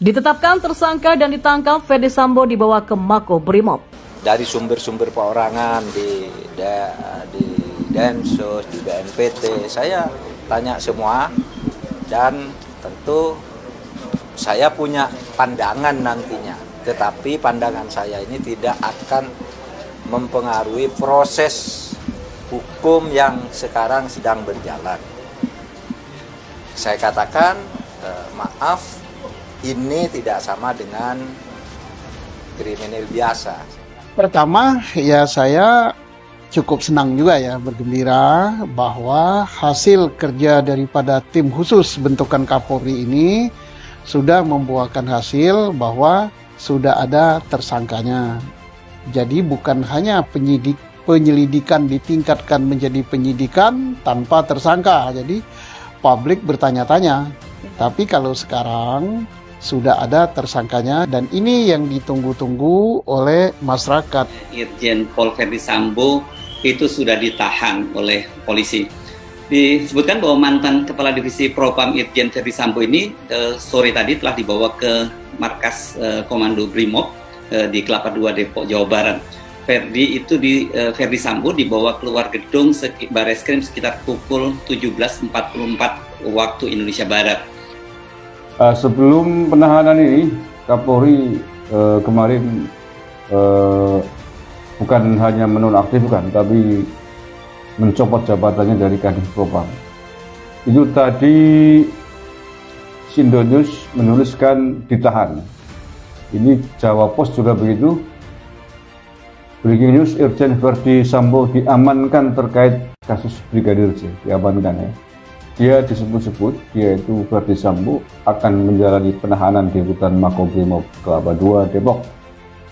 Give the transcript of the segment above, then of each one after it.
Ditetapkan tersangka dan ditangkap, Ferdy Sambo dibawa ke Makobrimob. Dari sumber-sumber perorangan di Densus, di BNPT, saya tanya semua dan tentu saya punya pandangan nantinya. Tetapi pandangan saya ini tidak akan mempengaruhi proses hukum yang sekarang sedang berjalan. Saya katakan, maaf, ini tidak sama dengan kriminal biasa. Pertama, ya saya cukup senang juga ya, bergembira bahwa hasil kerja daripada tim khusus bentukan Kapolri ini sudah membuahkan hasil bahwa sudah ada tersangkanya. Jadi bukan hanya penyelidikan ditingkatkan menjadi penyidikan tanpa tersangka. Jadi publik bertanya-tanya. Tapi kalau sekarang sudah ada tersangkanya dan ini yang ditunggu-tunggu oleh masyarakat. Irjen Pol Ferdy Sambo itu sudah ditahan oleh polisi. Disebutkan bahwa mantan Kepala Divisi Propam Irjen Ferdy Sambo ini sore tadi telah dibawa ke markas Komando Brimob di Kelapa II, Depok, Jawa Barat. Ferdy Sambo dibawa keluar gedung Bareskrim sekitar pukul 17.44 waktu Indonesia Barat. Sebelum penahanan ini, Kapolri kemarin bukan hanya menonaktifkan, tapi mencopot jabatannya dari Kadif Propam. Itu tadi Sindonews menuliskan ditahan. Ini Jawa Post juga begitu. Breaking news, Irjen Ferdy Sambo diamankan terkait kasus Brigadir J. Diamankan ya. Dia disebut-sebut, dia itu Ferdy Sambo akan menjalani penahanan di rutan Makobrimob Kelapa II, Depok,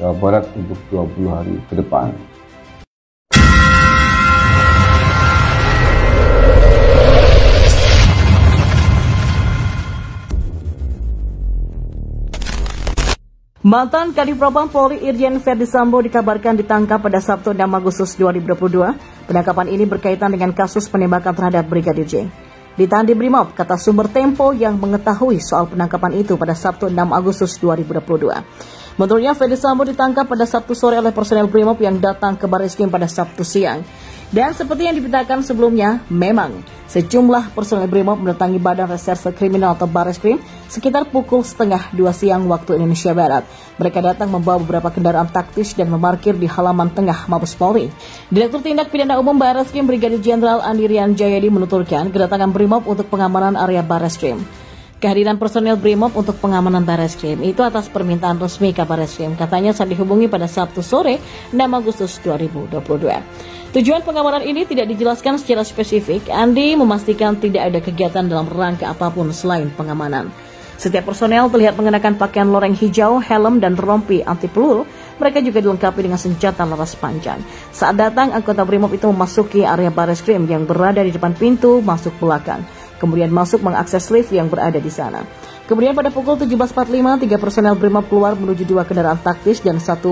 Jawa Barat untuk 20 hari ke depan. Mantan Kadif Propam Polri Irjen Ferdy Sambo dikabarkan ditangkap pada Sabtu 6 Agustus 2022. Penangkapan ini berkaitan dengan kasus penembakan terhadap Brigadir J. Ditahan di Brimob, kata sumber Tempo yang mengetahui soal penangkapan itu pada Sabtu 6 Agustus 2022. Menurutnya, Ferdy Sambo ditangkap pada Sabtu sore oleh personel Brimob yang datang ke Bareskrim pada Sabtu siang. Dan seperti yang diberitakan sebelumnya, memang sejumlah personel Brimob mendatangi Badan Reserse Kriminal atau Bareskrim sekitar pukul 1:30 siang waktu Indonesia Barat. Mereka datang membawa beberapa kendaraan taktis dan memarkir di halaman tengah Mabes Polri. Direktur Tindak Pidana Umum Bareskrim Brigadir Jenderal Andirian Jayadi menuturkan kedatangan Brimob untuk pengamanan area Bareskrim. Kehadiran personel Brimob untuk pengamanan Bareskrim itu atas permintaan resmi Kabareskrim. Katanya saat dihubungi pada Sabtu sore 6 Agustus 2022. Tujuan pengamanan ini tidak dijelaskan secara spesifik. Andi memastikan tidak ada kegiatan dalam rangka apapun selain pengamanan. Setiap personel terlihat mengenakan pakaian loreng hijau, helm, dan rompi anti peluru. Mereka juga dilengkapi dengan senjata laras panjang. Saat datang, anggota Brimob itu memasuki area Bareskrim yang berada di depan pintu masuk belakang. Kemudian masuk mengakses lift yang berada di sana. Kemudian pada pukul 17.45, 3 personel Brimob keluar menuju 2 kendaraan taktis dan 1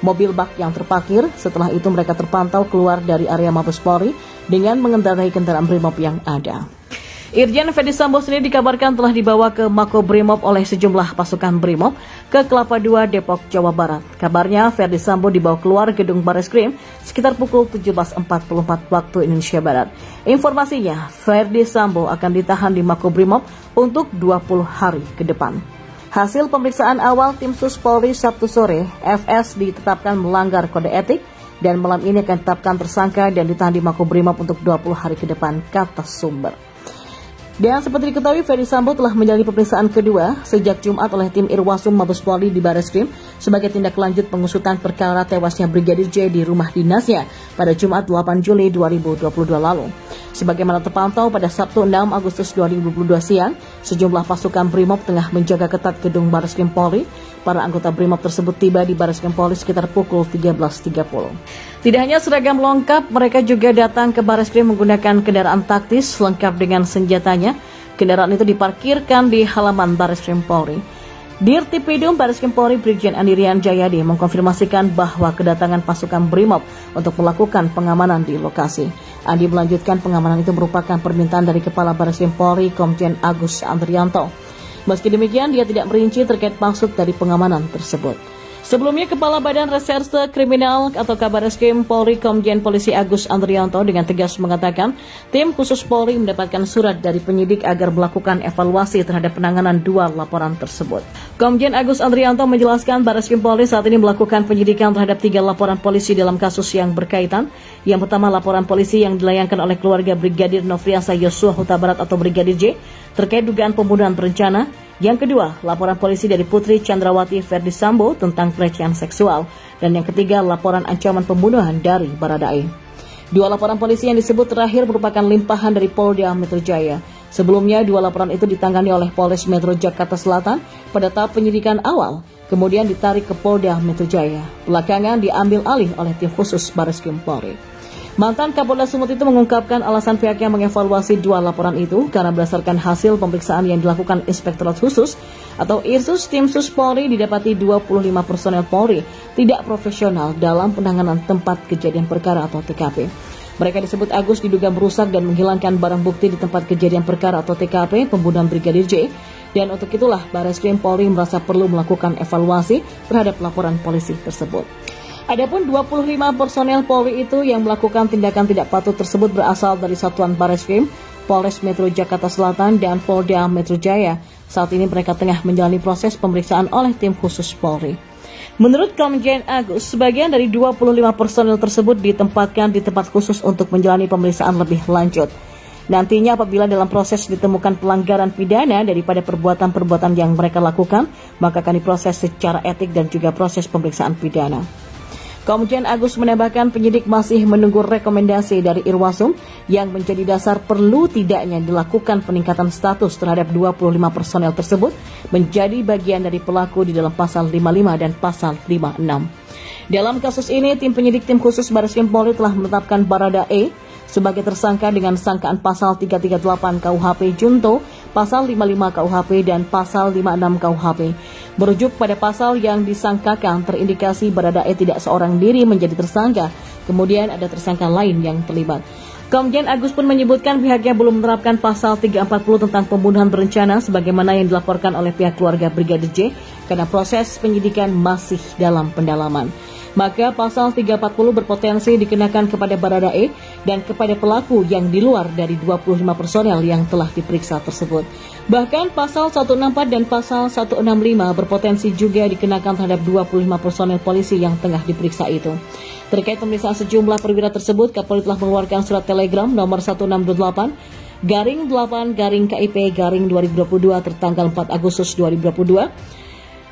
mobil bak yang terparkir. Setelah itu mereka terpantau keluar dari area Mabes Polri dengan mengendarai kendaraan Brimob yang ada. Irjen Ferdy Sambo sendiri dikabarkan telah dibawa ke Makobrimob oleh sejumlah pasukan Brimob ke Kelapa II, Depok, Jawa Barat. Kabarnya Ferdy Sambo dibawa keluar gedung Bareskrim sekitar pukul 17.44 waktu Indonesia Barat. Informasinya, Ferdy Sambo akan ditahan di Makobrimob untuk 20 hari ke depan. Hasil pemeriksaan awal tim Sus Polri Sabtu sore, FS ditetapkan melanggar kode etik dan malam ini akan ditetapkan tersangka dan ditahan di Makobrimob untuk 20 hari ke depan, kata sumber. Dan seperti diketahui, Ferdy Sambo telah menjalani pemeriksaan kedua sejak Jumat oleh tim Irwasum Mabes Polri di Bareskrim sebagai tindak lanjut pengusutan perkara tewasnya Brigadir J di rumah dinasnya pada Jumat 8 Juli 2022 lalu. Sebagaimana terpantau pada Sabtu 6 Agustus 2022 siang, sejumlah pasukan Brimob tengah menjaga ketat gedung Bareskrim Polri. Para anggota Brimob tersebut tiba di Bareskrim Polri sekitar pukul 13.30. Tidak hanya seragam lengkap, mereka juga datang ke Bareskrim menggunakan kendaraan taktis lengkap dengan senjatanya. Kendaraan itu diparkirkan di halaman Bareskrim Polri. Dirtipidum Bareskrim Polri Brigjen Andirian Jayadi mengkonfirmasikan bahwa kedatangan pasukan Brimob untuk melakukan pengamanan di lokasi. Andi melanjutkan pengamanan itu merupakan permintaan dari Kepala Bareskrim Polri Komjen Agus Andrianto. Meski demikian, dia tidak merinci terkait maksud dari pengamanan tersebut. Sebelumnya, Kepala Badan Reserse Kriminal atau Kabareskrim Polri Komjen Polisi Agus Andrianto dengan tegas mengatakan tim khusus Polri mendapatkan surat dari penyidik agar melakukan evaluasi terhadap penanganan 2 laporan tersebut. Komjen Agus Andrianto menjelaskan Bareskrim Polri saat ini melakukan penyidikan terhadap 3 laporan polisi dalam kasus yang berkaitan. Yang pertama, laporan polisi yang dilayangkan oleh keluarga Brigadir Nofriansah Yosua Huta Barat atau Brigadir J terkait dugaan pembunuhan berencana. Yang kedua, laporan polisi dari Putri Chandrawati Ferdi Sambo tentang pelecehan seksual. Dan yang ketiga, laporan ancaman pembunuhan dari Baradae. 2 laporan polisi yang disebut terakhir merupakan limpahan dari Polda Metro Jaya. Sebelumnya, 2 laporan itu ditangani oleh Polres Metro Jakarta Selatan pada tahap penyidikan awal, kemudian ditarik ke Polda Metro Jaya. Belakangan diambil alih oleh tim khusus Bareskrim Polri. Mantan Kapolda Sumut itu mengungkapkan alasan pihaknya mengevaluasi 2 laporan itu karena berdasarkan hasil pemeriksaan yang dilakukan Inspektorat Khusus atau IRSUS tim Sus Polri didapati 25 personel Polri tidak profesional dalam penanganan tempat kejadian perkara atau TKP. Mereka disebut Agus diduga merusak dan menghilangkan barang bukti di tempat kejadian perkara atau TKP pembunuhan Brigadir J. Dan untuk itulah Bareskrim Polri merasa perlu melakukan evaluasi terhadap laporan polisi tersebut. Adapun 25 personel Polri itu yang melakukan tindakan tidak patut tersebut berasal dari Satuan Bareskrim, Polres Metro Jakarta Selatan, dan Polda Metro Jaya. Saat ini mereka tengah menjalani proses pemeriksaan oleh tim khusus Polri. Menurut Komjen Agus, sebagian dari 25 personel tersebut ditempatkan di tempat khusus untuk menjalani pemeriksaan lebih lanjut. Nantinya apabila dalam proses ditemukan pelanggaran pidana daripada perbuatan-perbuatan yang mereka lakukan, maka akan diproses secara etik dan juga proses pemeriksaan pidana. Komjen Agus menambahkan penyidik masih menunggu rekomendasi dari Irwasum yang menjadi dasar perlu tidaknya dilakukan peningkatan status terhadap 25 personel tersebut menjadi bagian dari pelaku di dalam pasal 55 dan pasal 56. Dalam kasus ini, tim penyidik tim khusus Bareskrim Polri telah menetapkan Baradae sebagai tersangka dengan sangkaan pasal 338 KUHP Junto, pasal 55 KUHP dan pasal 56 KUHP. Merujuk pada pasal yang disangkakan terindikasi Baradae tidak seorang diri menjadi tersangka, kemudian ada tersangka lain yang terlibat. Komjen Agus pun menyebutkan pihaknya belum menerapkan pasal 340 tentang pembunuhan berencana sebagaimana yang dilaporkan oleh pihak keluarga Brigadir J karena proses penyidikan masih dalam pendalaman. Maka pasal 340 berpotensi dikenakan kepada Baradae dan kepada pelaku yang di luar dari 25 personel yang telah diperiksa tersebut. Bahkan pasal 164 dan pasal 165 berpotensi juga dikenakan terhadap 25 personel polisi yang tengah diperiksa itu. Terkait pemeriksaan sejumlah perwira tersebut, Kapolri telah mengeluarkan surat telegram nomor 1628/KIP/2022 tertanggal 4 Agustus 2022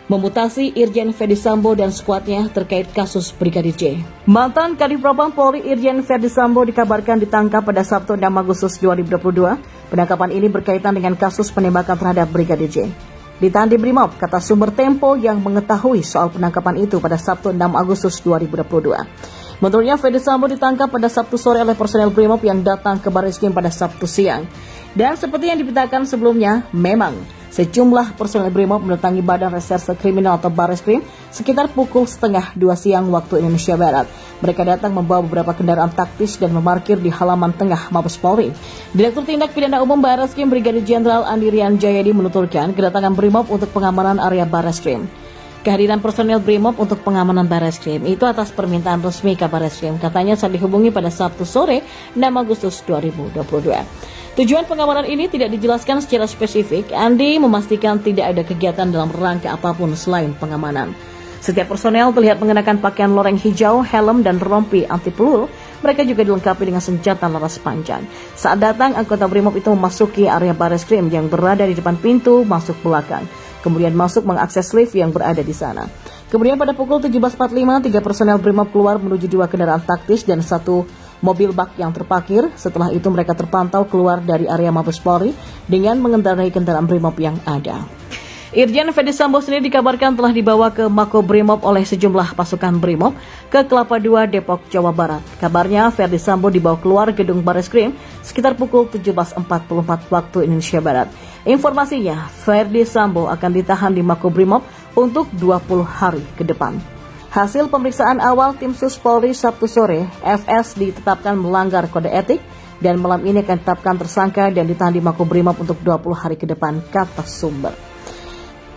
memutasi Irjen Ferdi Sambo dan skuadnya terkait kasus Brigadir J. Mantan Kadif Propam Polri Irjen Ferdi Sambo dikabarkan ditangkap pada Sabtu 6 Agustus 2022. Penangkapan ini berkaitan dengan kasus penembakan terhadap Brigadir J. Ditahan di Brimob, kata sumber Tempo yang mengetahui soal penangkapan itu pada Sabtu 6 Agustus 2022. Menurutnya, Ferdi Sambo ditangkap pada Sabtu sore oleh personel Brimob yang datang ke Bareskrim pada Sabtu siang. Dan seperti yang diberitakan sebelumnya, memang sejumlah personel Brimob mendatangi Badan Reserse Kriminal atau Bareskrim sekitar pukul 1:30 siang waktu Indonesia Barat. Mereka datang membawa beberapa kendaraan taktis dan memarkir di halaman tengah Mabes Polri. Direktur Tindak Pidana Umum Bareskrim Brigadir Jenderal Andi Rian Jayadi menuturkan kedatangan Brimob untuk pengamanan area Bareskrim. Kehadiran personel Brimob untuk pengamanan Bareskrim itu atas permintaan resmi Kabareskrim, katanya saat dihubungi pada Sabtu sore 6 Agustus 2022. Tujuan pengamanan ini tidak dijelaskan secara spesifik. Andi memastikan tidak ada kegiatan dalam rangka apapun selain pengamanan. Setiap personel terlihat mengenakan pakaian loreng hijau, helm, dan rompi anti peluru. Mereka juga dilengkapi dengan senjata laras panjang. Saat datang, anggota Brimob itu memasuki area Bareskrim yang berada di depan pintu masuk belakang. Kemudian masuk mengakses lift yang berada di sana. Kemudian pada pukul 17.45, 3 personel Brimob keluar menuju 2 kendaraan taktis dan 1 mobil bak yang terparkir. Setelah itu mereka terpantau keluar dari area Mabes Polri dengan mengendarai kendaraan Brimob yang ada. Irjen Ferdi Sambo sendiri dikabarkan telah dibawa ke Mako Brimob oleh sejumlah pasukan Brimob ke Kelapa II, Depok, Jawa Barat. Kabarnya Ferdi Sambo dibawa keluar gedung Bareskrim sekitar pukul 17.44 waktu Indonesia Barat. Informasinya, Ferdi Sambo akan ditahan di Mako Brimob untuk 20 hari ke depan. Hasil pemeriksaan awal tim Sus Polri Sabtu sore, FS ditetapkan melanggar kode etik dan malam ini akan ditetapkan tersangka dan ditahan di Mako Brimob untuk 20 hari ke depan, kata sumber.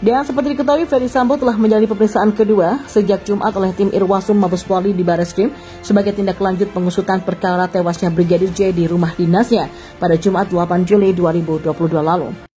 Dan seperti diketahui, Ferdy Sambo telah menjalani pemeriksaan kedua sejak Jumat oleh tim Irwasum Mabes Polri di Barreskrim sebagai tindak lanjut pengusutan perkara tewasnya Brigadir J di rumah dinasnya pada Jumat 8 Juli 2022 lalu.